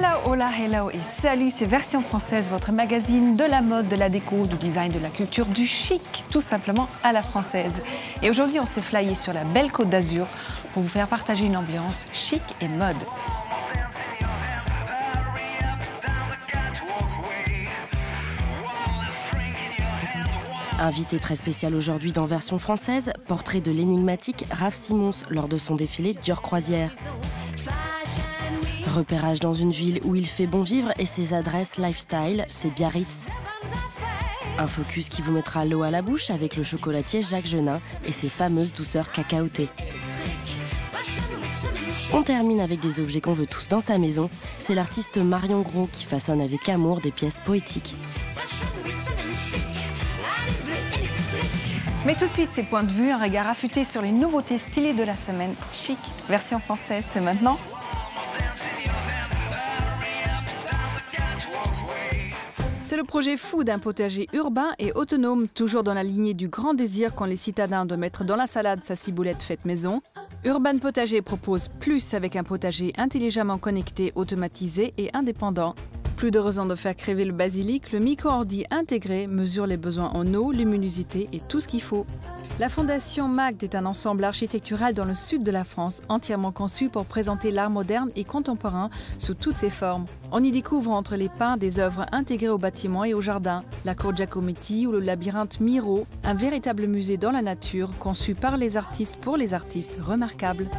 Hola, hola, hello et salut, c'est Version Française, votre magazine de la mode, de la déco, du design, de la culture, du chic, tout simplement à la française. Et aujourd'hui, on s'est flyé sur la belle Côte d'Azur pour vous faire partager une ambiance chic et mode. Invité très spécial aujourd'hui dans Version Française, portrait de l'énigmatique Raf Simons lors de son défilé Dior Croisière. Repérage dans une ville où il fait bon vivre et ses adresses lifestyle, c'est Biarritz. Un focus qui vous mettra l'eau à la bouche avec le chocolatier Jacques Genin et ses fameuses douceurs cacaotées. On termine avec des objets qu'on veut tous dans sa maison. C'est l'artiste Marion Gros qui façonne avec amour des pièces poétiques. Mais tout de suite, ces points de vue, un regard affûté sur les nouveautés stylées de la semaine. Chic, Version Française, c'est maintenant. C'est le projet fou d'un potager urbain et autonome, toujours dans la lignée du grand désir qu'ont les citadins de mettre dans la salade sa ciboulette faite maison. Urban Potager propose plus avec un potager intelligemment connecté, automatisé et indépendant. Plus de raison de faire crêver le basilic, le micro-ordi intégré mesure les besoins en eau, luminosité et tout ce qu'il faut. La Fondation Magde est un ensemble architectural dans le sud de la France, entièrement conçu pour présenter l'art moderne et contemporain sous toutes ses formes. On y découvre entre les pins des œuvres intégrées aux bâtiments et aux jardins, la cour Giacometti ou le labyrinthe Miro, un véritable musée dans la nature conçu par les artistes pour les artistes, remarquable.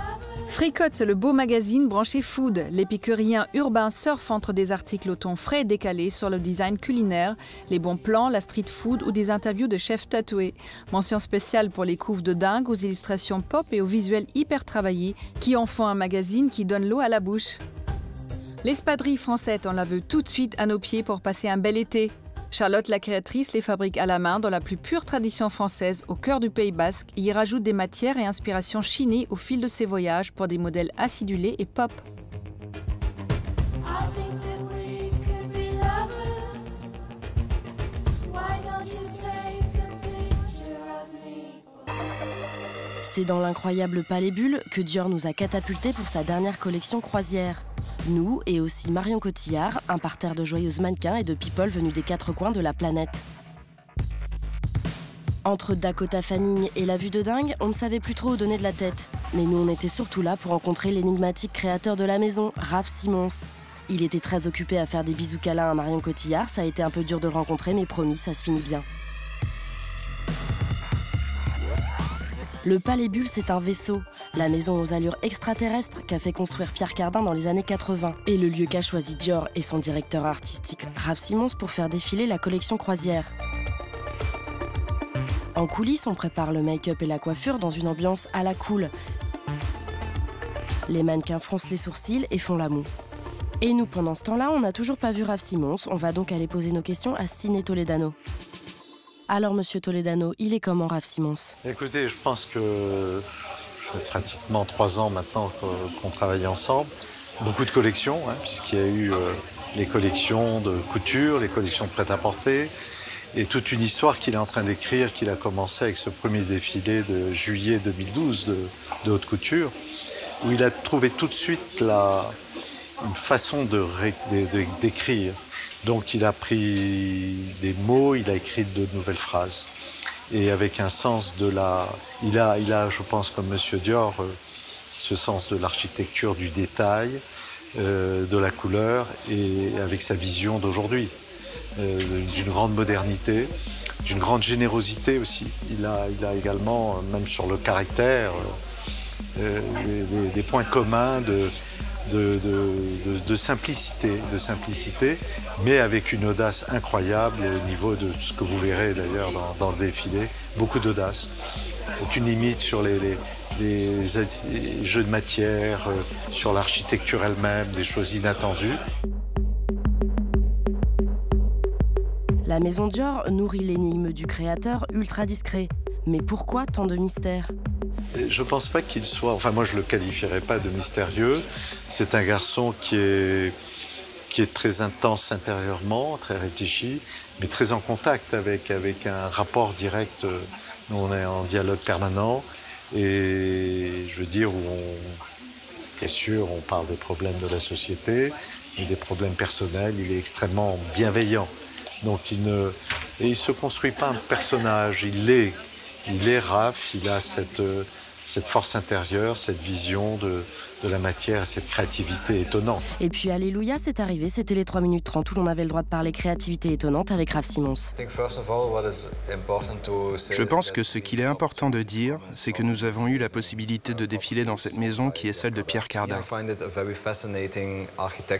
Fricotte, c'est le beau magazine branché food. L'épicurien urbain surfe entre des articles au ton frais et décalé sur le design culinaire, les bons plans, la street food ou des interviews de chefs tatoués. Mention spéciale pour les couves de dingue aux illustrations pop et aux visuels hyper travaillés qui en font un magazine qui donne l'eau à la bouche. L'espadrille française, on la veut tout de suite à nos pieds pour passer un bel été. Charlotte, la créatrice, les fabrique à la main dans la plus pure tradition française, au cœur du Pays Basque, et y rajoute des matières et inspirations chinées au fil de ses voyages pour des modèles acidulés et pop. C'est dans l'incroyable Palais Bulle que Dior nous a catapultés pour sa dernière collection croisière. Nous et aussi Marion Cotillard, un parterre de joyeuses mannequins et de people venus des quatre coins de la planète. Entre Dakota Fanning et la vue de dingue, on ne savait plus trop où donner de la tête. Mais nous, on était surtout là pour rencontrer l'énigmatique créateur de la maison, Raf Simons. Il était très occupé à faire des bisous câlins à Marion Cotillard, ça a été un peu dur de le rencontrer, mais promis, ça se finit bien. Le Palais Bulle, c'est un vaisseau, la maison aux allures extraterrestres qu'a fait construire Pierre Cardin dans les années 80, et le lieu qu'a choisi Dior et son directeur artistique Raf Simons pour faire défiler la collection croisière. En coulisses, on prépare le make-up et la coiffure dans une ambiance à la cool. Les mannequins froncent les sourcils et font la moue. Et nous, pendant ce temps-là, on n'a toujours pas vu Raf Simons, on va donc aller poser nos questions à Ciné Toledano. Alors, monsieur Toledano, il est comment, Raf Simons? Écoutez, je pense que ça fait pratiquement 3 ans maintenant qu'on travaille ensemble. Beaucoup de collections, puisqu'il y a eu les collections de couture, les collections de prêt-à-porter, et toute une histoire qu'il est en train d'écrire, qu'il a commencé avec ce premier défilé de juillet 2012 de haute couture, où il a trouvé tout de suite une façon d'écrire. Donc il a pris des mots, il a écrit de nouvelles phrases. Et avec un sens de la... Il a, je pense, comme Monsieur Dior, ce sens de l'architecture, du détail, de la couleur, et avec sa vision d'aujourd'hui, d'une grande modernité, d'une grande générosité aussi. Il a également, même sur le caractère, des points communs de simplicité, mais avec une audace incroyable au niveau de ce que vous verrez d'ailleurs dans le défilé. Beaucoup d'audace, aucune limite sur les jeux de matière, sur l'architecture elle-même, des choses inattendues. La maison Dior nourrit l'énigme du créateur ultra discret. Mais pourquoi tant de mystère? Je ne pense pas qu'il soit... Enfin, moi, je ne le qualifierais pas de mystérieux. C'est un garçon qui est très intense intérieurement, très réfléchi, mais très en contact avec un rapport direct. Nous, on est en dialogue permanent. Et je veux dire, bien sûr, on parle des problèmes de la société, des problèmes personnels, il est extrêmement bienveillant. Donc il ne se construit pas un personnage, il est Raph, il a cette force intérieure, cette vision de la matière, cette créativité étonnante. Et puis Alléluia, c'est arrivé, c'était les 3 minutes 30 où l'on avait le droit de parler créativité étonnante avec Raph Simons. Je pense que ce qu'il est important de dire, c'est que nous avons eu la possibilité de défiler dans cette maison qui est celle de Pierre Cardin.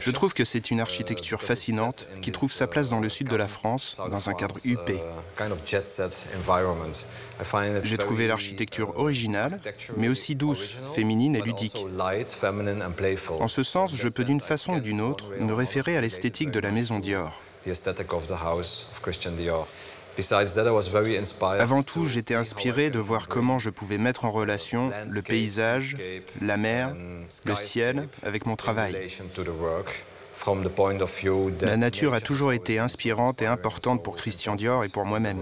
Je trouve que c'est une architecture fascinante qui trouve sa place dans le sud de la France, dans un cadre huppé. J'ai trouvé l'architecture originale, mais aussi douce, féminine et ludique. En ce sens, je peux d'une façon ou d'une autre me référer à l'esthétique de la maison Dior. Avant tout, j'étais inspiré de voir comment je pouvais mettre en relation le paysage, la mer, le ciel avec mon travail. La nature a toujours été inspirante et importante pour Christian Dior et pour moi-même.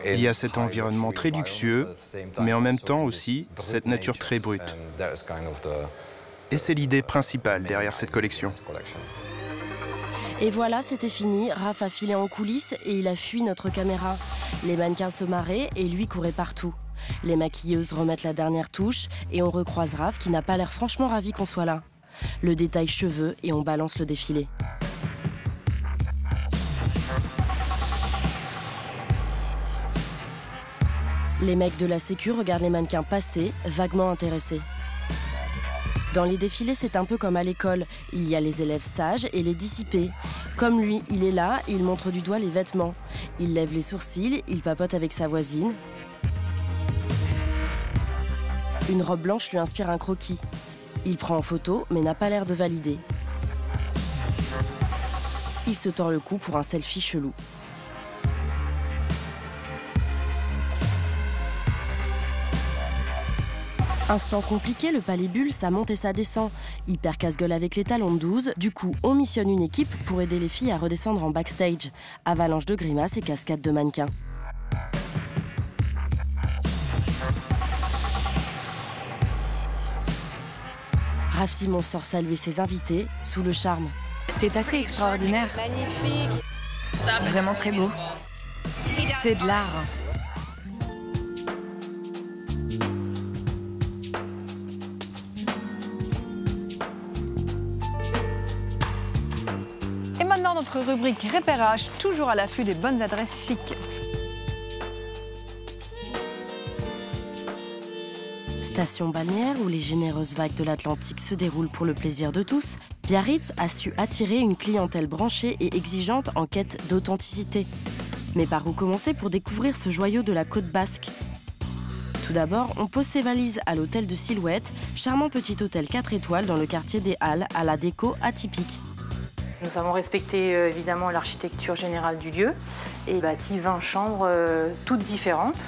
Il y a cet environnement très luxueux, mais en même temps aussi cette nature très brute. Et c'est l'idée principale derrière cette collection. Et voilà, c'était fini. Raph a filé en coulisses et il a fui notre caméra. Les mannequins se marraient et lui courait partout. Les maquilleuses remettent la dernière touche et on recroise Raph qui n'a pas l'air franchement ravi qu'on soit là. Le détail cheveux et on balance le défilé. Les mecs de la sécu regardent les mannequins passer, vaguement intéressés. Dans les défilés, c'est un peu comme à l'école. Il y a les élèves sages et les dissipés. Comme lui, il est là et il montre du doigt les vêtements. Il lève les sourcils, il papote avec sa voisine. Une robe blanche lui inspire un croquis. Il prend en photo, mais n'a pas l'air de valider. Il se tord le cou pour un selfie chelou. Instant compliqué, le palais Bulle, ça monte et ça descend. Hyper casse-gueule avec les talons de 12. Du coup, on missionne une équipe pour aider les filles à redescendre en backstage. Avalanche de grimaces et cascades de mannequins. Raph Simons sort saluer ses invités, sous le charme. C'est assez extraordinaire. Magnifique. Vraiment très beau. C'est de l'art. Et maintenant, notre rubrique repérage, toujours à l'affût des bonnes adresses chics. Station balnéaire où les généreuses vagues de l'Atlantique se déroulent pour le plaisir de tous, Biarritz a su attirer une clientèle branchée et exigeante en quête d'authenticité. Mais par où commencer pour découvrir ce joyau de la côte basque? Tout d'abord, on pose ses valises à l'hôtel de Silhouette, charmant petit hôtel 4 étoiles dans le quartier des Halles, à la déco atypique. Nous avons respecté évidemment l'architecture générale du lieu et bâti 20 chambres toutes différentes,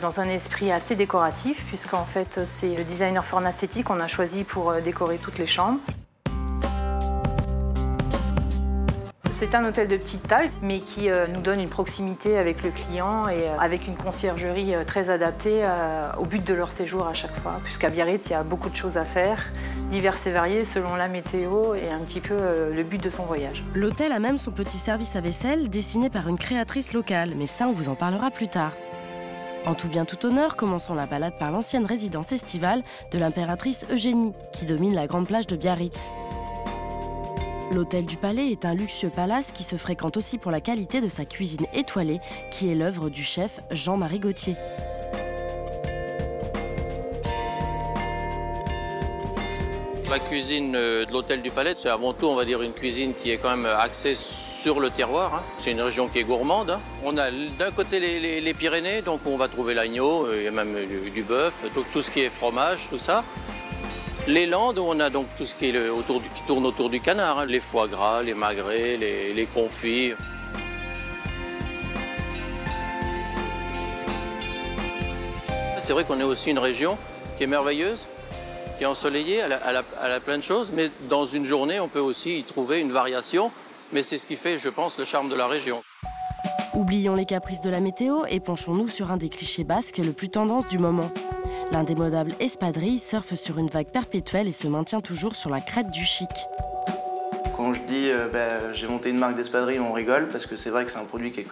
dans un esprit assez décoratif, puisqu'en fait c'est le designer Fornacetti qu'on a choisi pour décorer toutes les chambres. C'est un hôtel de petite taille, mais qui nous donne une proximité avec le client et avec une conciergerie très adaptée au but de leur séjour à chaque fois. Puisqu'à Biarritz, il y a beaucoup de choses à faire, diverses et variées selon la météo et un petit peu le but de son voyage. L'hôtel a même son petit service à vaisselle dessiné par une créatrice locale, mais ça on vous en parlera plus tard. En tout bien tout honneur, commençons la balade par l'ancienne résidence estivale de l'impératrice Eugénie, qui domine la grande plage de Biarritz. L'hôtel du Palais est un luxueux palace qui se fréquente aussi pour la qualité de sa cuisine étoilée, qui est l'œuvre du chef Jean-Marie Gauthier. La cuisine de l'hôtel du Palais, c'est avant tout, on va dire, une cuisine qui est quand même axée sur le terroir. C'est une région qui est gourmande. On a d'un côté les Pyrénées, donc on va trouver l'agneau, il y a même du bœuf, donc tout ce qui est fromage, tout ça. Les Landes, où on a donc tout ce qui, qui tourne autour du canard, les foie gras, les magrets, les confits. C'est vrai qu'on est aussi une région qui est merveilleuse, qui est ensoleillée, elle a plein de choses, mais dans une journée, on peut aussi y trouver une variation. Mais c'est ce qui fait, je pense, le charme de la région. Oublions les caprices de la météo et penchons-nous sur un des clichés basques le plus tendance du moment. L'indémodable espadrille surfe sur une vague perpétuelle et se maintient toujours sur la crête du chic. Quand je dis j'ai monté une marque d'espadrille, on rigole parce que c'est vrai que c'est un produit qui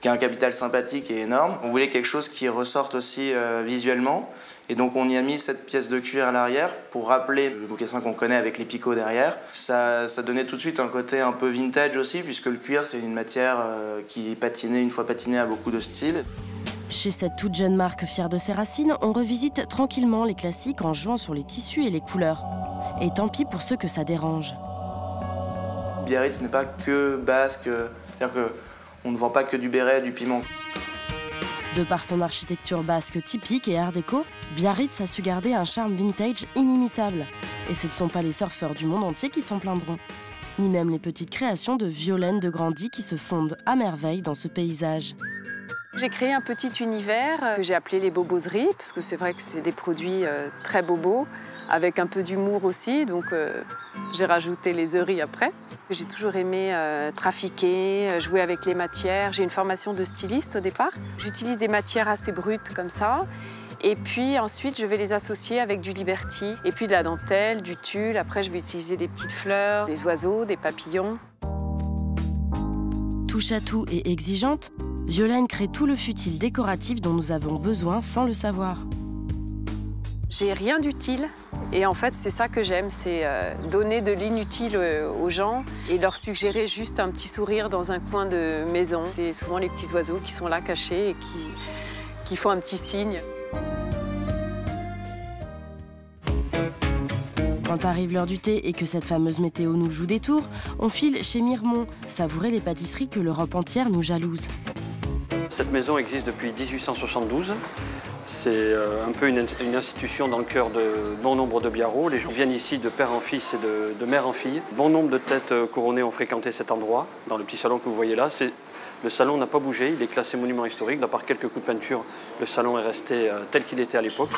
a un capital sympathique et énorme. On voulait quelque chose qui ressorte aussi visuellement. Et donc on y a mis cette pièce de cuir à l'arrière pour rappeler le mocassin qu'on connaît avec les picots derrière. Ça donnait tout de suite un côté un peu vintage aussi, puisque le cuir c'est une matière qui patinait, une fois patinée, à beaucoup de styles. Chez cette toute jeune marque fière de ses racines, on revisite tranquillement les classiques en jouant sur les tissus et les couleurs. Et tant pis pour ceux que ça dérange. Biarritz n'est pas que basque, c'est-à-dire qu'on ne vend pas que du béret, du piment. De par son architecture basque typique et art déco, Biarritz a su garder un charme vintage inimitable. Et ce ne sont pas les surfeurs du monde entier qui s'en plaindront. Ni même les petites créations de Violaine de Grandy qui se fondent à merveille dans ce paysage. J'ai créé un petit univers que j'ai appelé les boboseries, parce que c'est vrai que c'est des produits très bobos, avec un peu d'humour aussi, donc j'ai rajouté les œilleries après. J'ai toujours aimé trafiquer, jouer avec les matières. J'ai une formation de styliste au départ. J'utilise des matières assez brutes comme ça. Et puis ensuite, je vais les associer avec du Liberty. Et puis de la dentelle, du tulle. Après, je vais utiliser des petites fleurs, des oiseaux, des papillons. Touche à tout et exigeante, Violaine crée tout le futile décoratif dont nous avons besoin sans le savoir. J'ai rien d'utile. Et en fait, c'est ça que j'aime, c'est donner de l'inutile aux gens et leur suggérer juste un petit sourire dans un coin de maison. C'est souvent les petits oiseaux qui sont là cachés et qui font un petit signe. Quand arrive l'heure du thé et que cette fameuse météo nous joue des tours, on file chez Miremont, savourer les pâtisseries que l'Europe entière nous jalouse. Cette maison existe depuis 1872. C'est un peu une institution dans le cœur de bon nombre de biarros. Les gens viennent ici de père en fils et de mère en fille. Bon nombre de têtes couronnées ont fréquenté cet endroit. Dans le petit salon que vous voyez là, le salon n'a pas bougé. Il est classé monument historique. À part quelques coups de peinture, le salon est resté tel qu'il était à l'époque.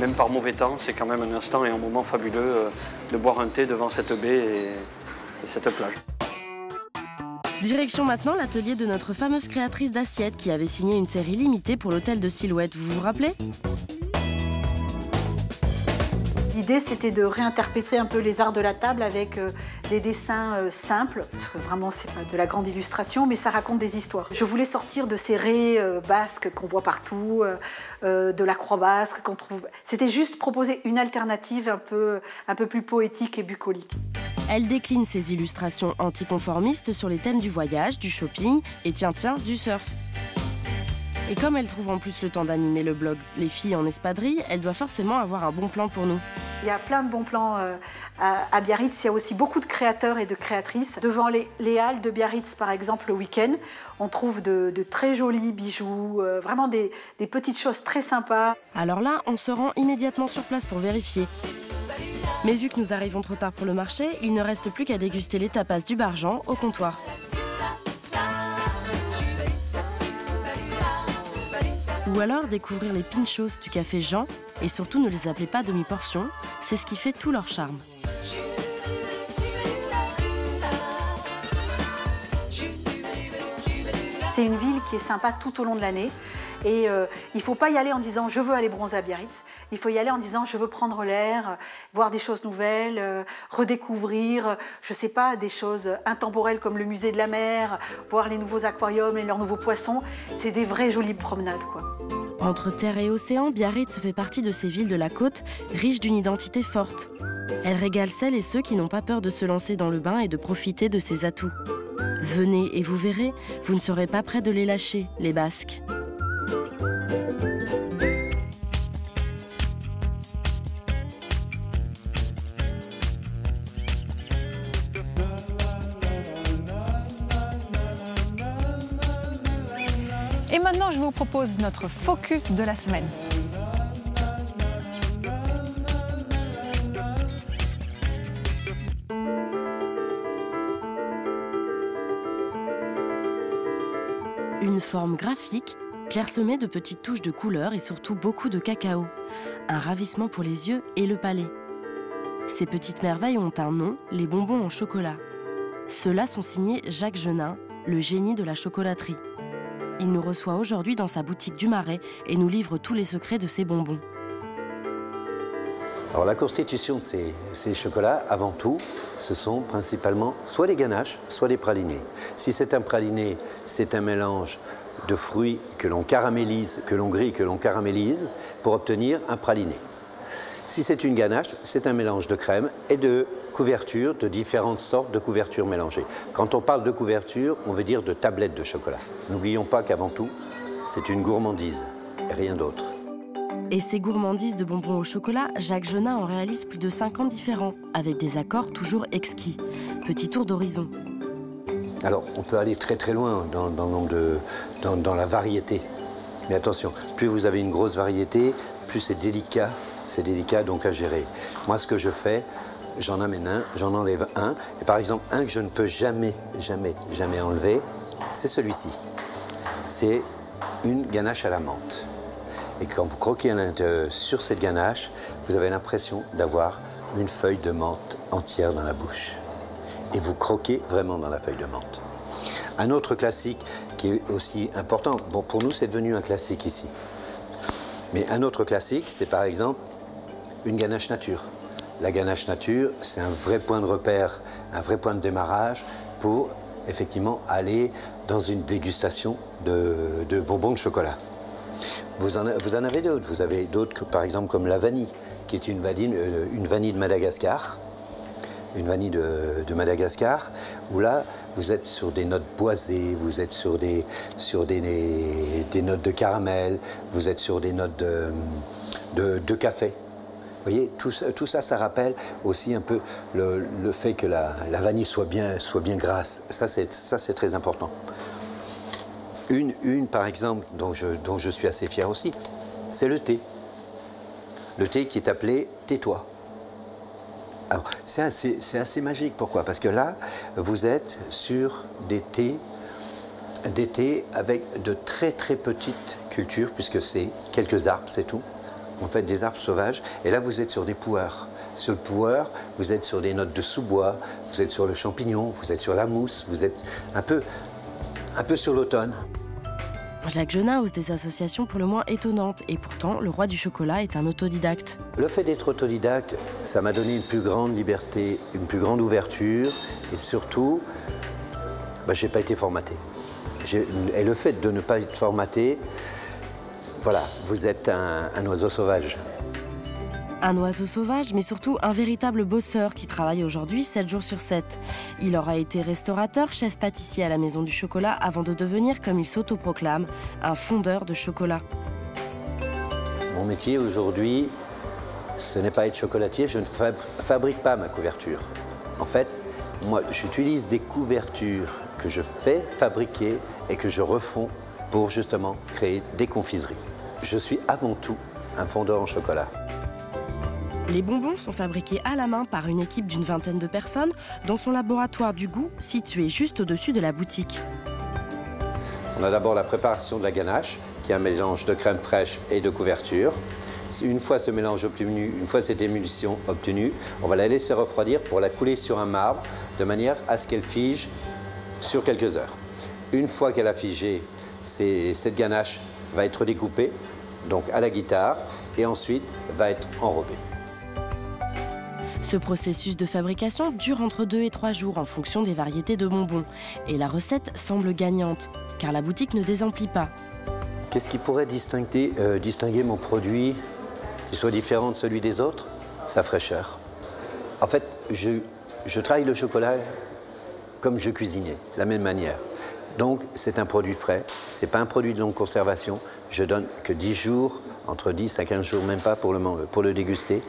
Même par mauvais temps, c'est quand même un instant et un moment fabuleux de boire un thé devant cette baie et cette plage. Direction maintenant l'atelier de notre fameuse créatrice d'assiettes qui avait signé une série limitée pour l'hôtel de Silhouette. Vous vous rappelez ? L'idée, c'était de réinterpréter un peu les arts de la table avec des dessins simples, parce que vraiment, c'est pas de la grande illustration, mais ça raconte des histoires. Je voulais sortir de ces raies basques qu'on voit partout, de la croix basque qu'on trouve. C'était juste proposer une alternative un peu plus poétique et bucolique. Elle décline ses illustrations anticonformistes sur les thèmes du voyage, du shopping et tiens, du surf. Et comme elle trouve en plus le temps d'animer le blog Les filles en espadrille, elle doit forcément avoir un bon plan pour nous. Il y a plein de bons plans à Biarritz. Il y a aussi beaucoup de créateurs et de créatrices. Devant les halles de Biarritz, par exemple, le week-end, on trouve de très jolis bijoux, vraiment des petites choses très sympas. Alors là, on se rend immédiatement sur place pour vérifier. Mais vu que nous arrivons trop tard pour le marché, il ne reste plus qu'à déguster les tapas du Bargeant au comptoir. Ou alors découvrir les pinchos du café Jean, et surtout ne les appelez pas demi-portions, c'est ce qui fait tout leur charme. C'est une ville qui est sympa tout au long de l'année. Et il ne faut pas y aller en disant « je veux aller bronzer à Biarritz ». Il faut y aller en disant « je veux prendre l'air, voir des choses nouvelles, redécouvrir, je ne sais pas, des choses intemporelles comme le musée de la mer, voir les nouveaux aquariums et leurs nouveaux poissons ». C'est des vraies jolies promenades, quoi. Entre terre et océan, Biarritz fait partie de ces villes de la côte, riches d'une identité forte. Elle régale celles et ceux qui n'ont pas peur de se lancer dans le bain et de profiter de ses atouts. Venez et vous verrez, vous ne serez pas près de les lâcher, les Basques. Et maintenant, je vous propose notre focus de la semaine. Une forme graphique, clairsemée de petites touches de couleur et surtout beaucoup de cacao. Un ravissement pour les yeux et le palais. Ces petites merveilles ont un nom, les bonbons en chocolat. Ceux-là sont signés Jacques Genin, le génie de la chocolaterie. Il nous reçoit aujourd'hui dans sa boutique du Marais et nous livre tous les secrets de ses bonbons. Alors la constitution de ces chocolats, avant tout, ce sont principalement soit des ganaches, soit des pralinés. Si c'est un praliné, c'est un mélange de fruits que l'on caramélise, que l'on grille, que l'on caramélise pour obtenir un praliné. Si c'est une ganache, c'est un mélange de crème et de couverture, de différentes sortes de couvertures mélangées. Quand on parle de couverture, on veut dire de tablettes de chocolat. N'oublions pas qu'avant tout, c'est une gourmandise et rien d'autre. Et ces gourmandises de bonbons au chocolat, Jacques Genin en réalise plus de 50 différents, avec des accords toujours exquis. Petit tour d'horizon. Alors, on peut aller très très loin dans la variété. Mais attention, plus vous avez une grosse variété, plus c'est délicat donc à gérer. Moi, ce que je fais, j'en amène un, j'en enlève un. Et par exemple, un que je ne peux jamais enlever, c'est celui-ci. C'est une ganache à la menthe. Et quand vous croquez sur cette ganache, vous avez l'impression d'avoir une feuille de menthe entière dans la bouche. Et vous croquez vraiment dans la feuille de menthe. Un autre classique qui est aussi important, bon, pour nous c'est devenu un classique ici. Mais un autre classique, c'est par exemple une ganache nature. La ganache nature, c'est un vrai point de repère, un vrai point de démarrage pour effectivement aller dans une dégustation de bonbons de chocolat. Vous en avez d'autres. Vous avez d'autres, par exemple, comme la vanille, qui est une vanille de Madagascar. Une vanille de Madagascar, où là, vous êtes sur des notes boisées, vous êtes sur des notes de caramel, vous êtes sur des notes de café. Vous voyez, tout ça, ça rappelle aussi un peu le fait que la vanille soit bien grasse. Ça, c'est très important. Une, par exemple, dont je suis assez fier aussi, c'est le thé. Le thé qui est appelé tais-toi. Alors, c'est assez magique. Pourquoi? Parce que là, vous êtes sur des thés avec de très très petites cultures, puisque c'est quelques arbres, c'est tout. En fait, des arbres sauvages. Et là, vous êtes sur des poueurs. Sur le poueur, vous êtes sur des notes de sous-bois, vous êtes sur le champignon, vous êtes sur la mousse, vous êtes un peu sur l'automne. Jacques Genin ose des associations pour le moins étonnantes, et pourtant, le roi du chocolat est un autodidacte. Le fait d'être autodidacte, ça m'a donné une plus grande liberté, une plus grande ouverture, et surtout, je n'ai pas été formaté. Et le fait de ne pas être formaté, voilà, vous êtes un oiseau sauvage. Un oiseau sauvage, mais surtout un véritable bosseur qui travaille aujourd'hui 7 jours sur 7. Il aura été restaurateur, chef pâtissier à la Maison du Chocolat avant de devenir, comme il s'autoproclame, un fondeur de chocolat. Mon métier aujourd'hui, ce n'est pas être chocolatier, je ne fabrique pas ma couverture. En fait, moi, j'utilise des couvertures que je fais fabriquer et que je refonds pour justement créer des confiseries. Je suis avant tout un fondeur en chocolat. Les bonbons sont fabriqués à la main par une équipe d'une vingtaine de personnes dans son laboratoire du goût situé juste au-dessus de la boutique. On a d'abord la préparation de la ganache, qui est un mélange de crème fraîche et de couverture. Une fois ce mélange obtenu, une fois cette émulsion obtenue, on va la laisser refroidir pour la couler sur un marbre de manière à ce qu'elle fige sur quelques heures. Une fois qu'elle a figé, cette ganache va être découpée, donc à la guitare, et ensuite va être enrobée. Ce processus de fabrication dure entre 2 et 3 jours en fonction des variétés de bonbons. Et la recette semble gagnante, car la boutique ne désemplit pas. Qu'est-ce qui pourrait distinguer mon produit, qui soit différent de celui des autres? Sa fraîcheur. En fait, je travaille le chocolat comme je cuisinais, de la même manière. Donc, c'est un produit frais, c'est pas un produit de longue conservation. Je donne que 10 jours, entre 10 à 15 jours, même pas pour le déguster.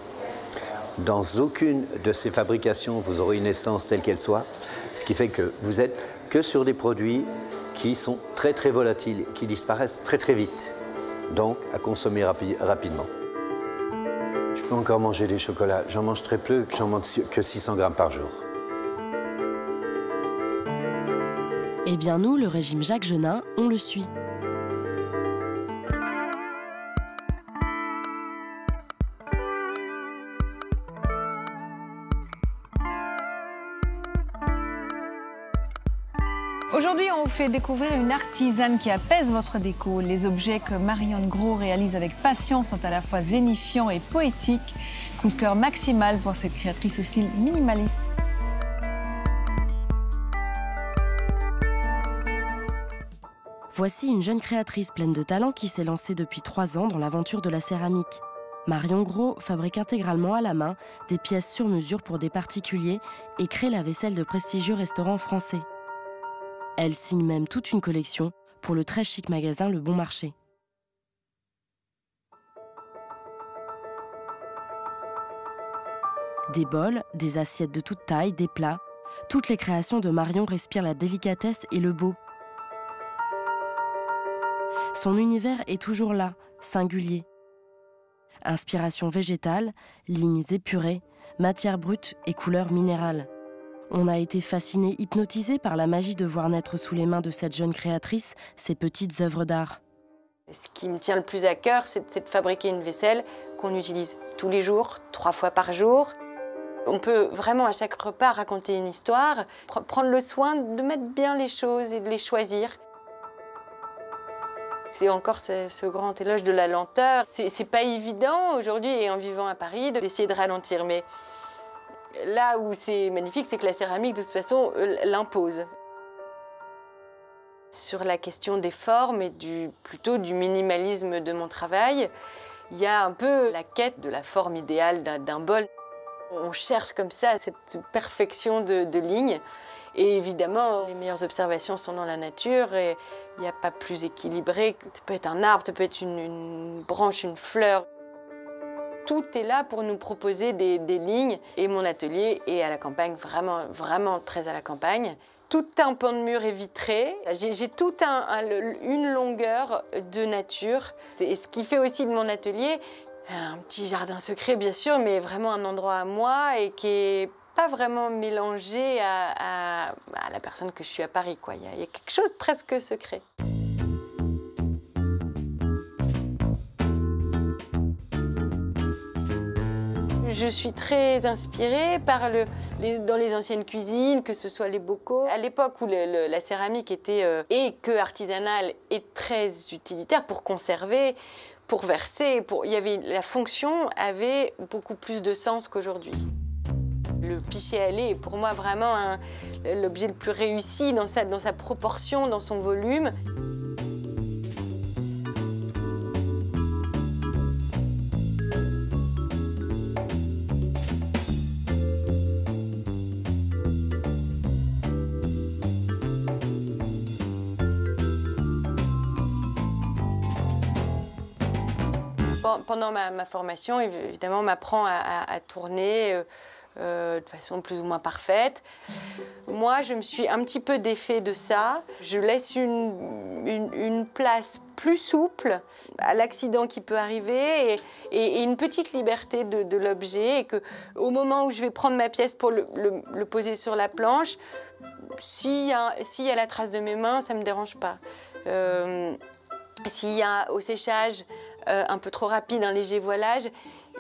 Dans aucune de ces fabrications, vous aurez une essence telle qu'elle soit, ce qui fait que vous êtes que sur des produits qui sont très très volatiles, qui disparaissent très très vite, donc à consommer rapidement. Je peux encore manger des chocolats, j'en mange très peu, j'en mange que 600 grammes par jour. Eh bien nous, le régime Jacques Genin, on le suit. Aujourd'hui, on vous fait découvrir une artisane qui apaise votre déco. Les objets que Marion Gros réalise avec passion sont à la fois zénifiants et poétiques. Coup de cœur maximal pour cette créatrice au style minimaliste. Voici une jeune créatrice pleine de talent qui s'est lancée depuis 3 ans dans l'aventure de la céramique. Marion Gros fabrique intégralement à la main des pièces sur mesure pour des particuliers et crée la vaisselle de prestigieux restaurants français. Elle signe même toute une collection pour le très chic magasin Le Bon Marché. Des bols, des assiettes de toute taille, des plats, toutes les créations de Marion respirent la délicatesse et le beau. Son univers est toujours là, singulier. Inspiration végétale, lignes épurées, matière brute et couleurs minérales. On a été fasciné, hypnotisé par la magie de voir naître sous les mains de cette jeune créatrice ces petites œuvres d'art. Ce qui me tient le plus à cœur, c'est de fabriquer une vaisselle qu'on utilise tous les jours, 3 fois par jour. On peut vraiment à chaque repas raconter une histoire, prendre le soin de mettre bien les choses et de les choisir. C'est encore ce grand éloge de la lenteur. C'est pas évident aujourd'hui, et en vivant à Paris, d'essayer de ralentir. Mais là où c'est magnifique, c'est que la céramique, de toute façon, l'impose. Sur la question des formes et plutôt du minimalisme de mon travail, il y a un peu la quête de la forme idéale d'un bol. On cherche comme ça cette perfection de lignes. Et évidemment, les meilleures observations sont dans la nature et il n'y a pas plus équilibré. Ça peut être un arbre, ça peut être une branche, une fleur. Tout est là pour nous proposer des lignes. Et mon atelier est à la campagne, vraiment, vraiment très à la campagne. Tout un pan de mur est vitré. J'ai toute une longueur de nature. C'est ce qui fait aussi de mon atelier un petit jardin secret, bien sûr, mais vraiment un endroit à moi et qui est pas vraiment mélangé à la personne que je suis à Paris, quoi. Il y a quelque chose de presque secret. Je suis très inspirée par dans les anciennes cuisines, que ce soit les bocaux. À l'époque où la céramique était et que artisanale et très utilitaire pour conserver, pour verser, la fonction avait beaucoup plus de sens qu'aujourd'hui. Le pichet à lait est pour moi vraiment l'objet le plus réussi dans sa proportion, dans son volume. Pendant ma formation, évidemment, on m'apprend à tourner de façon plus ou moins parfaite. Moi, je me suis un petit peu défait de ça. Je laisse une place plus souple à l'accident qui peut arriver et une petite liberté de l'objet. Et qu'au moment où je vais prendre ma pièce pour le poser sur la planche, s'il y a la trace de mes mains, ça ne me dérange pas. S'il y a au séchage un peu trop rapide, un léger voilage,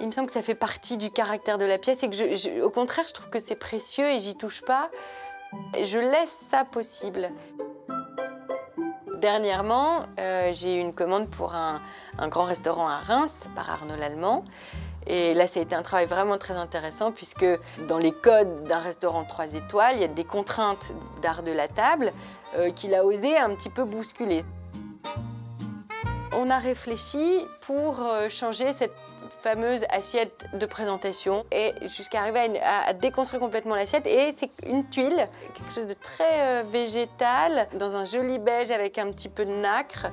il me semble que ça fait partie du caractère de la pièce et que au contraire, je trouve que c'est précieux et j'y touche pas. Je laisse ça possible. Dernièrement, j'ai eu une commande pour un grand restaurant à Reims par Arnaud Lallemand. Et là, ça a été un travail vraiment très intéressant puisque dans les codes d'un restaurant 3 étoiles, il y a des contraintes d'art de la table qu'il a osé un petit peu bousculer. On a réfléchi pour changer cette fameuse assiette de présentation et jusqu'à arriver à déconstruire complètement l'assiette. Et c'est une tuile, quelque chose de très végétal, dans un joli beige avec un petit peu de nacre.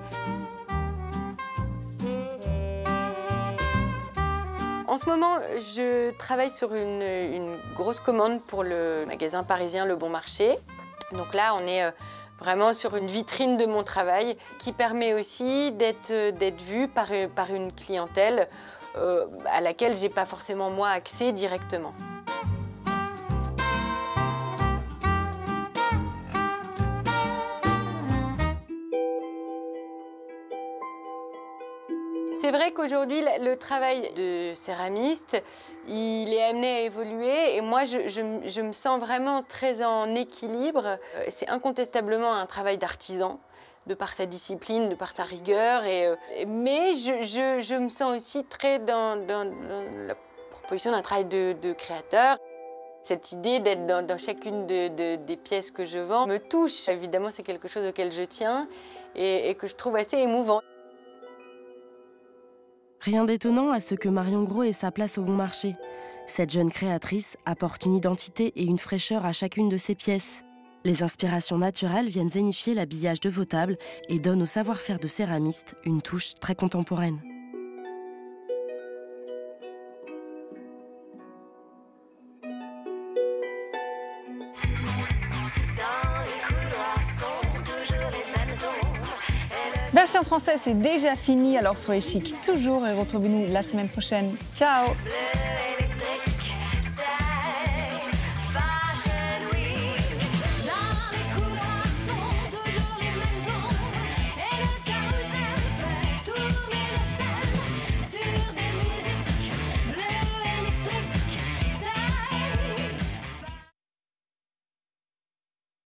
En ce moment, je travaille sur une grosse commande pour le magasin parisien Le Bon Marché. Donc là, on est vraiment sur une vitrine de mon travail qui permet aussi d'être vue par une clientèle à laquelle je n'ai pas forcément moi accès directement. C'est vrai qu'aujourd'hui, le travail de céramiste, il est amené à évoluer et moi, je me sens vraiment très en équilibre. C'est incontestablement un travail d'artisan, de par sa discipline, de par sa rigueur. Mais je me sens aussi très dans la proposition d'un travail de créateur. Cette idée d'être dans chacune des pièces que je vends me touche. Évidemment, c'est quelque chose auquel je tiens et que je trouve assez émouvant. Rien d'étonnant à ce que Marion Gros ait sa place au bon marché. Cette jeune créatrice apporte une identité et une fraîcheur à chacune de ses pièces. Les inspirations naturelles viennent zénifier l'habillage de vos tables et donnent au savoir-faire de céramiste une touche très contemporaine. Version française, c'est déjà fini, alors soyez chic toujours et retrouvez-nous la semaine prochaine. Ciao!